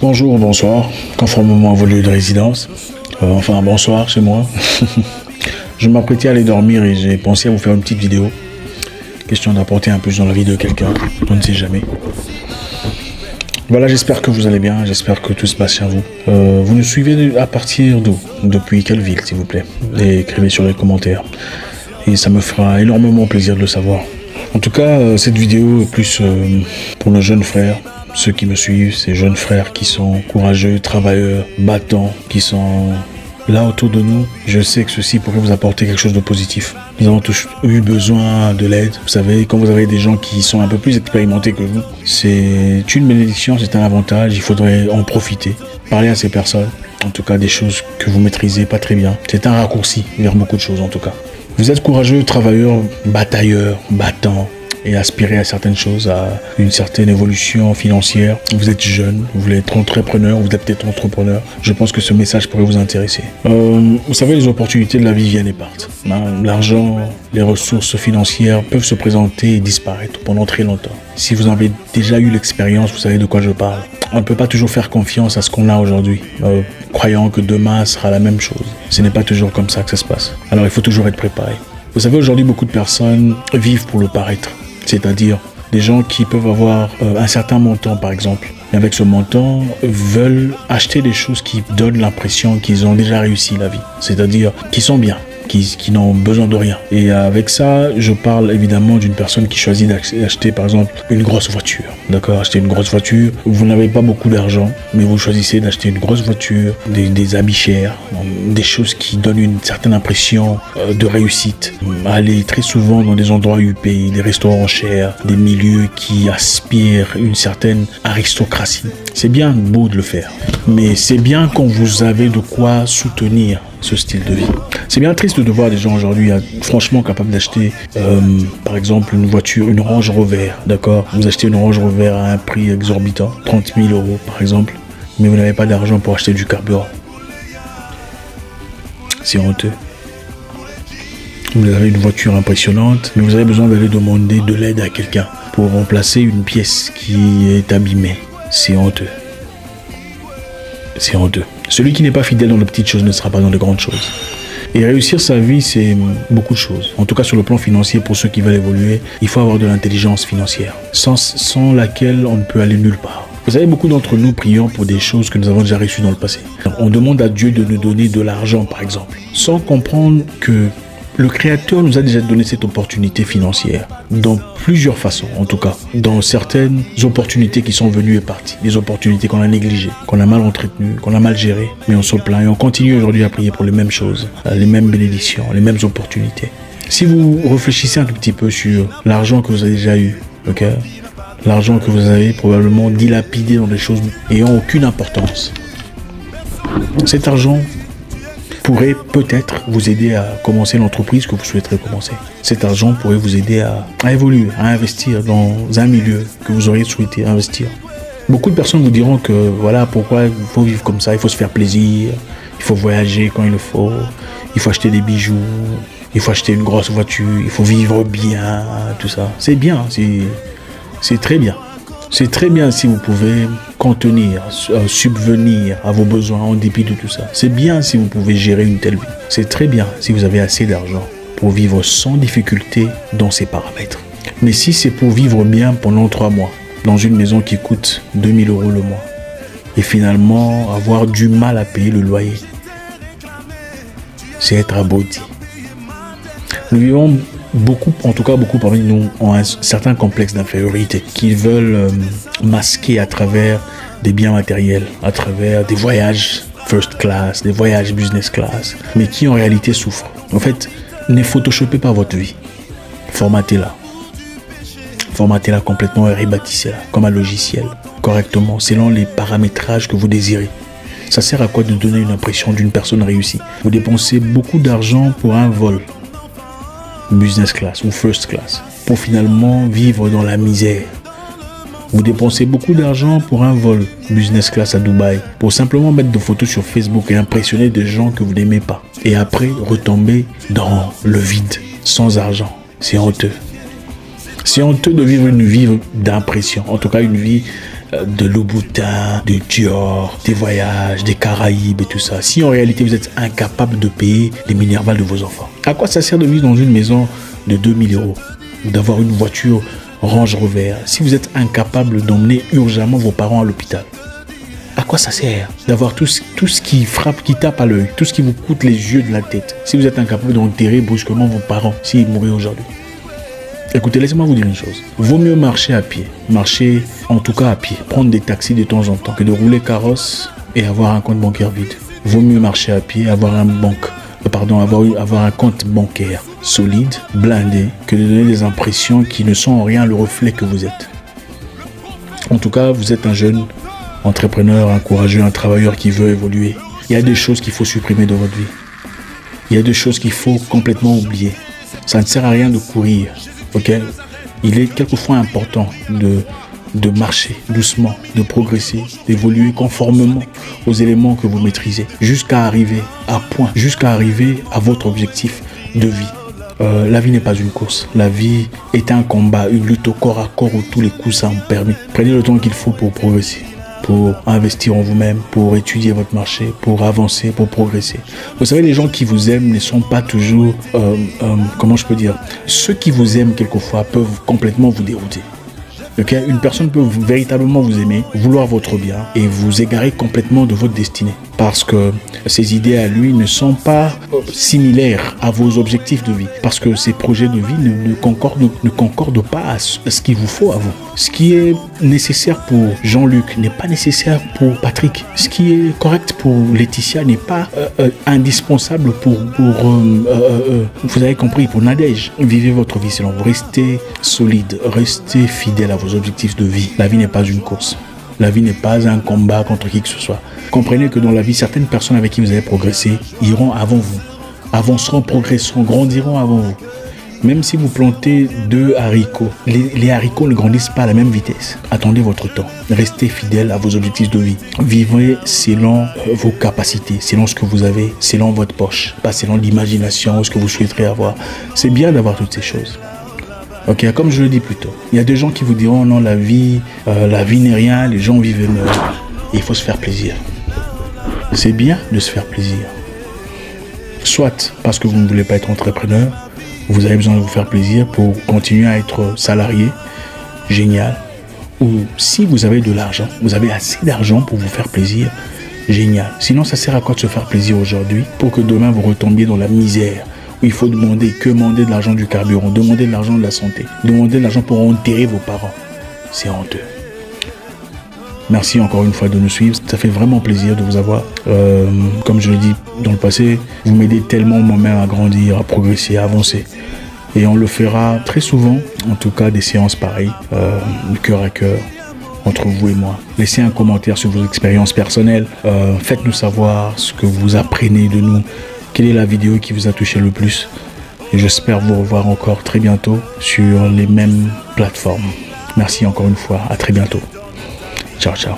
Bonjour, bonsoir, conformément à vos lieux de résidence. Enfin, bonsoir chez moi. Je m'apprêtais à aller dormir et j'ai pensé à vous faire une petite vidéo. Question d'apporter un plus dans la vie de quelqu'un, on ne sait jamais. Voilà, j'espère que vous allez bien, j'espère que tout se passe chez vous. Vous nous suivez à partir d'où? Depuis quelle ville, s'il vous plaît? Et écrivez sur les commentaires. Et ça me fera énormément plaisir de le savoir. En tout cas, cette vidéo est plus pour nos jeunes frères. Ceux qui me suivent, ces jeunes frères qui sont courageux, travailleurs, battants, qui sont là autour de nous. Je sais que ceci pourrait vous apporter quelque chose de positif. Nous avons tous eu besoin de l'aide. Vous savez, quand vous avez des gens qui sont un peu plus expérimentés que vous, c'est une bénédiction, c'est un avantage. Il faudrait en profiter. Parler à ces personnes, en tout cas des choses que vous maîtrisez pas très bien. C'est un raccourci vers beaucoup de choses en tout cas. Vous êtes courageux, travailleur, batailleur, battant, et aspirer à certaines choses, à une certaine évolution financière. Vous êtes jeune, vous voulez être entrepreneur, vous êtes peut-être entrepreneur. Je pense que ce message pourrait vous intéresser. Vous savez, les opportunités de la vie viennent et partent. L'argent, les ressources financières peuvent se présenter et disparaître pendant très longtemps. Si vous avez déjà eu l'expérience, vous savez de quoi je parle. On ne peut pas toujours faire confiance à ce qu'on a aujourd'hui, croyant que demain sera la même chose. Ce n'est pas toujours comme ça que ça se passe. Alors il faut toujours être préparé. Vous savez, aujourd'hui, beaucoup de personnes vivent pour le paraître. C'est-à-dire des gens qui peuvent avoir un certain montant, par exemple. Et avec ce montant, veulent acheter des choses qui donnent l'impression qu'ils ont déjà réussi la vie. C'est-à-dire qu'ils sont bien, qui n'ont besoin de rien. Et avec ça, je parle évidemment d'une personne qui choisit d'acheter, par exemple, une grosse voiture. D'accord, acheter une grosse voiture. Vous n'avez pas beaucoup d'argent, mais vous choisissez d'acheter une grosse voiture, des habits chers, des choses qui donnent une certaine impression de réussite. Aller très souvent dans des endroits huppés, des restaurants chers, des milieux qui aspirent une certaine aristocratie. C'est bien beau de le faire, mais c'est bien quand vous avez de quoi soutenir ce style de vie. C'est bien triste de voir des gens aujourd'hui franchement capables d'acheter par exemple une voiture, une Range Rover, d'accord? Vous achetez une Range Rover à un prix exorbitant, 30 000 € par exemple, mais vous n'avez pas d'argent pour acheter du carburant. C'est honteux. Vous avez une voiture impressionnante, mais vous avez besoin d'aller demander de l'aide à quelqu'un pour remplacer une pièce qui est abîmée. C'est honteux. C'est honteux. Celui qui n'est pas fidèle dans les petites choses ne sera pas dans les grandes choses. Et réussir sa vie, c'est beaucoup de choses. En tout cas, sur le plan financier, pour ceux qui veulent évoluer, il faut avoir de l'intelligence financière, sans laquelle on ne peut aller nulle part. Vous savez, beaucoup d'entre nous prions pour des choses que nous avons déjà reçues dans le passé. On demande à Dieu de nous donner de l'argent, par exemple, sans comprendre que le Créateur nous a déjà donné cette opportunité financière, dans plusieurs façons, en tout cas, dans certaines opportunités qui sont venues et parties, des opportunités qu'on a négligées, qu'on a mal entretenues, qu'on a mal gérées, mais on se plaint et on continue aujourd'hui à prier pour les mêmes choses, les mêmes bénédictions, les mêmes opportunités. Si vous réfléchissez un tout petit peu sur l'argent que vous avez déjà eu, ok, l'argent que vous avez probablement dilapidé dans des choses n'ayant aucune importance, cet argent pourrait peut-être vous aider à commencer l'entreprise que vous souhaiterez commencer. Cet argent pourrait vous aider à évoluer, à investir dans un milieu que vous auriez souhaité investir. Beaucoup de personnes vous diront que voilà pourquoi il faut vivre comme ça, il faut se faire plaisir, il faut voyager quand il faut acheter des bijoux, il faut acheter une grosse voiture, il faut vivre bien, tout ça. C'est bien, c'est très bien. C'est très bien si vous pouvez contenir, subvenir à vos besoins en dépit de tout ça. C'est bien si vous pouvez gérer une telle vie. C'est très bien si vous avez assez d'argent pour vivre sans difficulté dans ces paramètres. Mais si c'est pour vivre bien pendant 3 mois, dans une maison qui coûte 2 000 € le mois, et finalement avoir du mal à payer le loyer, c'est être abruti. Nous vivons beaucoup, en tout cas beaucoup parmi nous, ont un certain complexe d'infériorité qu'ils veulent masquer à travers des biens matériels, à travers des voyages first class, des voyages business class, mais qui en réalité souffrent. En fait, ne photoshopez pas votre vie. Formatez-la. Formatez-la complètement et rebâtissez-la comme un logiciel, correctement, selon les paramétrages que vous désirez. Ça sert à quoi de donner une impression d'une personne réussie? Vous dépensez beaucoup d'argent pour un vol business class ou first class, pour finalement vivre dans la misère. Vous dépensez beaucoup d'argent pour un vol business class à Dubaï, pour simplement mettre des photos sur Facebook et impressionner des gens que vous n'aimez pas. Et après, retomber dans le vide, sans argent. C'est honteux. C'est honteux de vivre une vie d'impression, en tout cas une vie de Louboutin, de Dior, des voyages, des Caraïbes et tout ça, si en réalité vous êtes incapable de payer les Minerval de vos enfants? À quoi ça sert de vivre dans une maison de 2000 € ou d'avoir une voiture Range Rover si vous êtes incapable d'emmener urgemment vos parents à l'hôpital? À quoi ça sert d'avoir tout ce qui frappe, qui tape à l'œil, tout ce qui vous coûte les yeux de la tête, si vous êtes incapable d'enterrer brusquement vos parents s'ils mouraient aujourd'hui? Écoutez, laissez-moi vous dire une chose. Vaut mieux marcher à pied. Marcher, en tout cas à pied. Prendre des taxis de temps en temps que de rouler carrosse et avoir un compte bancaire vide. Vaut mieux marcher à pied, avoir un compte bancaire solide, blindé, que de donner des impressions qui ne sont en rien le reflet que vous êtes. En tout cas, vous êtes un jeune entrepreneur, un courageux, un travailleur qui veut évoluer. Il y a des choses qu'il faut supprimer de votre vie. Il y a des choses qu'il faut complètement oublier. Ça ne sert à rien de courir, ok? Il est quelquefois important de marcher doucement, de progresser, d'évoluer conformément aux éléments que vous maîtrisez, jusqu'à arriver à point, jusqu'à arriver à votre objectif de vie. La vie n'est pas une course. La vie est un combat, une lutte au corps à corps où tous les coups sont permis. Prenez le temps qu'il faut pour progresser, pour investir en vous-même, pour étudier votre marché, pour avancer, pour progresser. Vous savez, les gens qui vous aiment ne sont pas toujours, comment je peux dire, ceux qui vous aiment quelquefois peuvent complètement vous dérouter. Okay? Une personne peut véritablement vous aimer, vouloir votre bien et vous égarer complètement de votre destinée. Parce que ses idées à lui ne sont pas similaires à vos objectifs de vie. Parce que ses projets de vie ne concordent pas à ce qu'il vous faut à vous. Ce qui est nécessaire pour Jean-Luc n'est pas nécessaire pour Patrick. Ce qui est correct pour Laetitia n'est pas indispensable pour vous avez compris, pour Nadège. Vivez votre vie selon vous. Restez solide, restez fidèle à vos objectifs de vie. La vie n'est pas une course. La vie n'est pas un combat contre qui que ce soit. Comprenez que dans la vie, certaines personnes avec qui vous avez progressé iront avant vous, avanceront, progresseront, grandiront avant vous. Même si vous plantez 2 haricots, les haricots ne grandissent pas à la même vitesse. Attendez votre temps. Restez fidèle à vos objectifs de vie. Vivez selon vos capacités, selon ce que vous avez, selon votre poche, pas selon l'imagination, ce que vous souhaiterez avoir. C'est bien d'avoir toutes ces choses. Ok, comme je le dis plus tôt, il y a des gens qui vous diront non, la vie n'est rien, les gens vivent et meurent. Et il faut se faire plaisir. C'est bien de se faire plaisir. Soit parce que vous ne voulez pas être entrepreneur, vous avez besoin de vous faire plaisir pour continuer à être salarié, génial. Ou si vous avez de l'argent, vous avez assez d'argent pour vous faire plaisir, génial. Sinon, ça sert à quoi de se faire plaisir aujourd'hui pour que demain vous retombiez dans la misère où il faut demander de l'argent du carburant, demander de l'argent de la santé, demander de l'argent pour enterrer vos parents. C'est honteux. Merci encore une fois de nous suivre. Ça fait vraiment plaisir de vous avoir. Comme je l'ai dit dans le passé, vous m'aidez tellement moi-même à grandir, à progresser, à avancer. Et on le fera très souvent, en tout cas des séances pareilles, de cœur à cœur, entre vous et moi. Laissez un commentaire sur vos expériences personnelles. Faites-nous savoir ce que vous apprenez de nous. Quelle est la vidéo qui vous a touché le plus? Et j'espère vous revoir encore très bientôt sur les mêmes plateformes. Merci encore une fois. À très bientôt. Ciao, ciao.